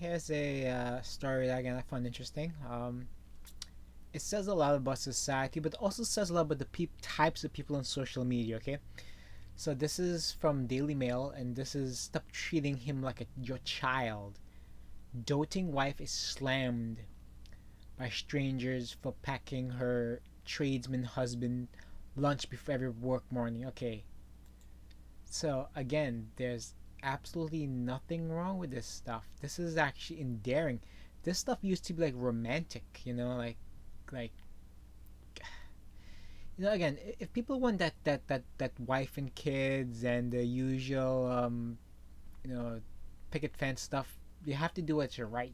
Here's a story that again I found interesting. It says a lot about society, but also says a lot about the types of people on social media. Okay, so this is from Daily Mail, and this is stop treating him like your child. Doting wife is slammed by strangers for packing her tradesman husband lunch before every work morning. Okay, so again, there's absolutely nothing wrong with this stuff. This is actually endearing. This stuff used to be like romantic, like again, if people want that wife and kids and the usual you know picket fence stuff, you have to do what's right.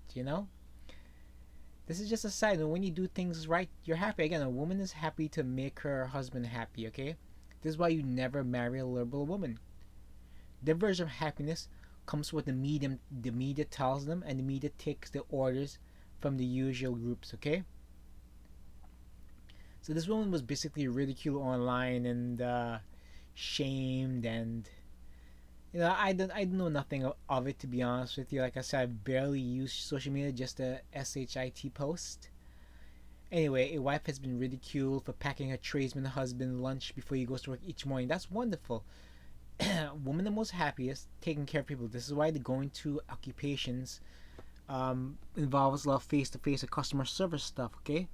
This is just a side. When you do things right, you're happy. Again, a woman is happy to make her husband happy. Okay, this is why you never marry a liberal woman. Their version of happiness comes what the media tells them, and the media takes the orders from the usual groups. Okay, so this woman was basically ridiculed online and shamed, and I don't know nothing of it, to be honest with you. Like I said, I barely use social media, just a shit post. Anyway, a wife has been ridiculed for packing her tradesman husband lunch before he goes to work each morning. That's wonderful. Women are most happiest taking care of people. This is why the going to occupations involves a lot of face to face and customer service stuff. Okay,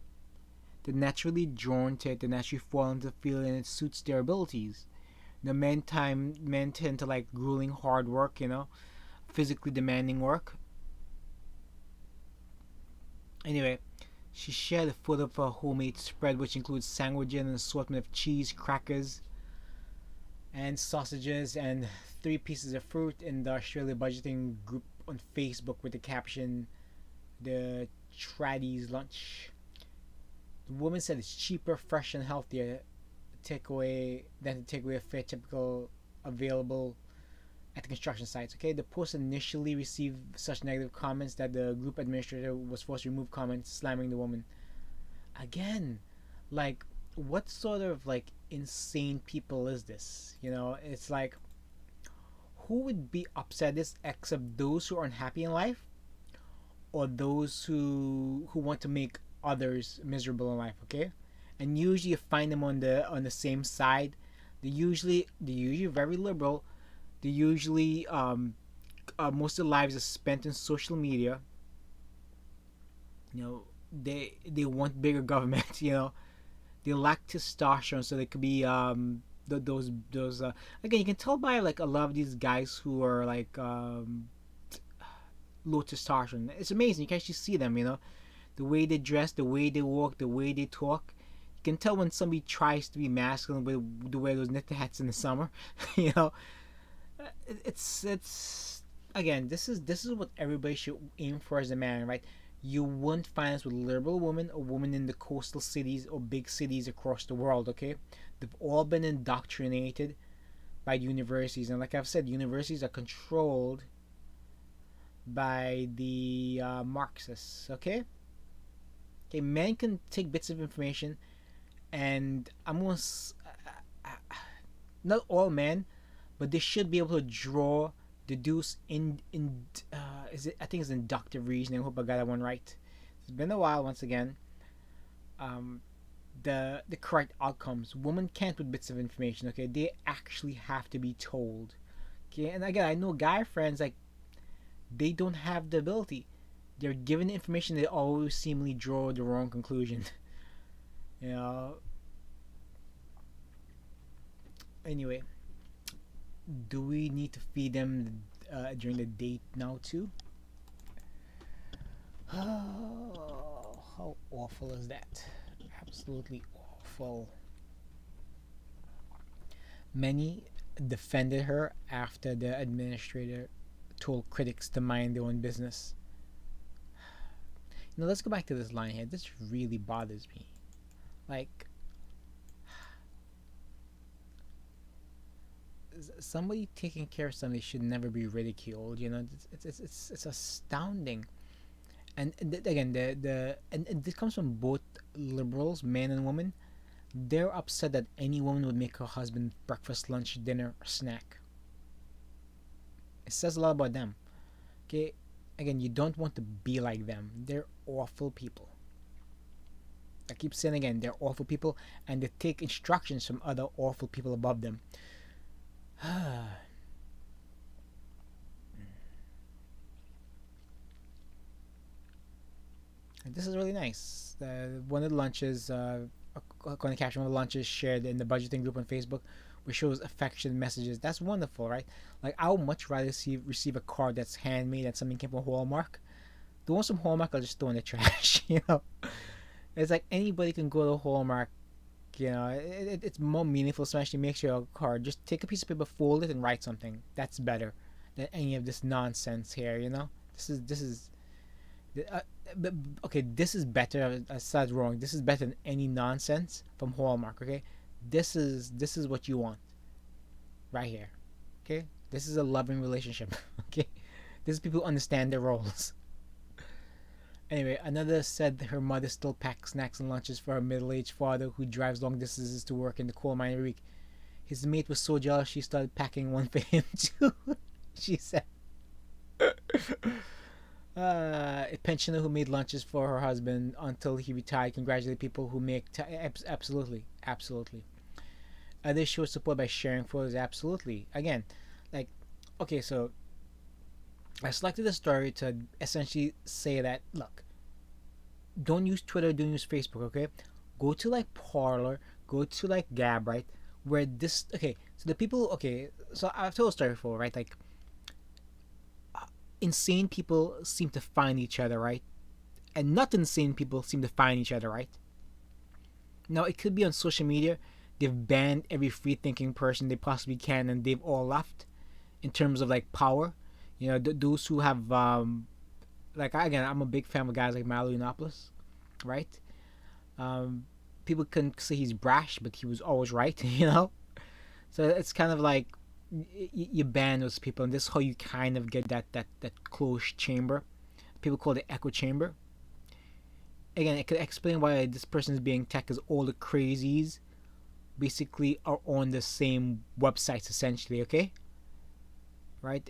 they're naturally drawn to it. They naturally fall into the field, and it suits their abilities. The men tend to like grueling hard work. Physically demanding work. Anyway, she shared a photo of her homemade spread, which includes sandwiches and an assortment of cheese, crackers, and sausages, and 3 pieces of fruit in the Australia budgeting group on Facebook with the caption, "The Traddy's Lunch." The woman said it's cheaper, fresh, and healthier to take away a fair typical available at the construction sites. Okay, the post initially received such negative comments that the group administrator was forced to remove comments slamming the woman. Again, like, what sort of like insane people is this? It's like, who would be upset this except those who are unhappy in life, or those who want to make others miserable in life. Okay, and usually you find them on the same side. They're usually very liberal. They usually most of their lives are spent in social media. They want bigger government. They lack testosterone, so they could be those again, you can tell by like a lot of these guys who are like low testosterone. It's amazing. You can actually see them. The way they dress, the way they walk, the way they talk. You can tell when somebody tries to be masculine with the wear those knitted hats in the summer. you know, it's again. This is what everybody should aim for as a man, right? You won't find this with liberal women or women in the coastal cities or big cities across the world. Okay, they've all been indoctrinated by the universities, and like I've said, universities are controlled by the Marxists. Okay, men can take bits of information, and not all men, but they should be able to draw, deduce in is it? I think it's inductive reasoning. I hope I got that one right. It's been a while. Once again, um, the correct outcomes. Women can't with bits of information. Okay, they actually have to be told. Okay, and again, I know guy friends like they don't have the ability. They're given the information, they always seemingly draw the wrong conclusion. you know. Anyway, do we need to feed them during the date now too? Oh, how awful is that? Absolutely awful. Many defended her after the administrator told critics to mind their own business. Let's go back to this line here. This really bothers me. Like, somebody taking care of somebody should never be ridiculed. It's astounding. And again, and this comes from both liberals, men and women. They're upset that any woman would make her husband breakfast, lunch, dinner, or snack. It says a lot about them. Okay, Again, you don't want to be like them. They're awful people. I keep saying again, they're awful people, and they take instructions from other awful people above them. This is really nice. One of the lunches, according to caption, one of the lunches shared in the budgeting group on Facebook, which shows affection messages. That's wonderful, right? Like, I would much rather receive a card that's handmade and something came from Hallmark. The ones from Hallmark I'll just throw in the trash, you know? It's like anybody can go to Hallmark, you know? It's more meaningful, especially make sure a card. Just take a piece of paper, fold it, and write something. That's better than any of this nonsense here, you know? This is uh, okay, this is better. I said wrong. This is better than any nonsense from Hallmark. Okay, this is what you want right here. Okay, this is a loving relationship. Okay, this is people who understand their roles. Anyway, another said that her mother still packs snacks and lunches for her middle-aged father who drives long distances to work in the coal mine every week. His mate was so jealous she started packing one for him too. She said. A pensioner who made lunches for her husband until he retired congratulated people who make absolutely, absolutely. Others show support by sharing photos. Absolutely. Again, like, okay, so I selected a story to essentially say that look, don't use Twitter, don't use Facebook. Okay, go to like Parler, go to like Gab, right? Where this okay, so the people okay, so I've told a story before, right? Like insane people seem to find each other, right? And not insane people seem to find each other, right? Now, it could be on social media. They've banned every free thinking person they possibly can, and they've all left in terms of like power. You know, those who have, like, again, I'm a big fan of guys like Milo Yiannopoulos, right? Um, People can say he's brash, but he was always right, you know? So it's kind of like you ban those people, and this is how you kind of get that closed chamber. People call it the echo chamber. Again, it could explain why this person is being attacked, because all the crazies basically are on the same websites essentially. Okay, right?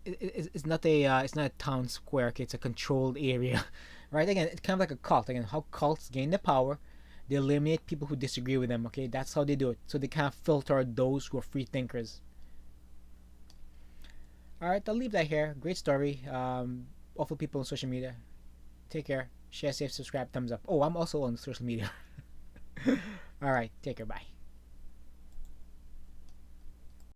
It's not a town square. Okay, it's a controlled area, right? Again, it's kind of like a cult. Again, how cults gain the power. They eliminate people who disagree with them. Okay, that's how they do it. So they kind of filter those who are free thinkers. All right, I'll leave that here. Great story. Awful people on social media. Take care. Share, save, subscribe, thumbs up. Oh, I'm also on social media. All right, take care. Bye.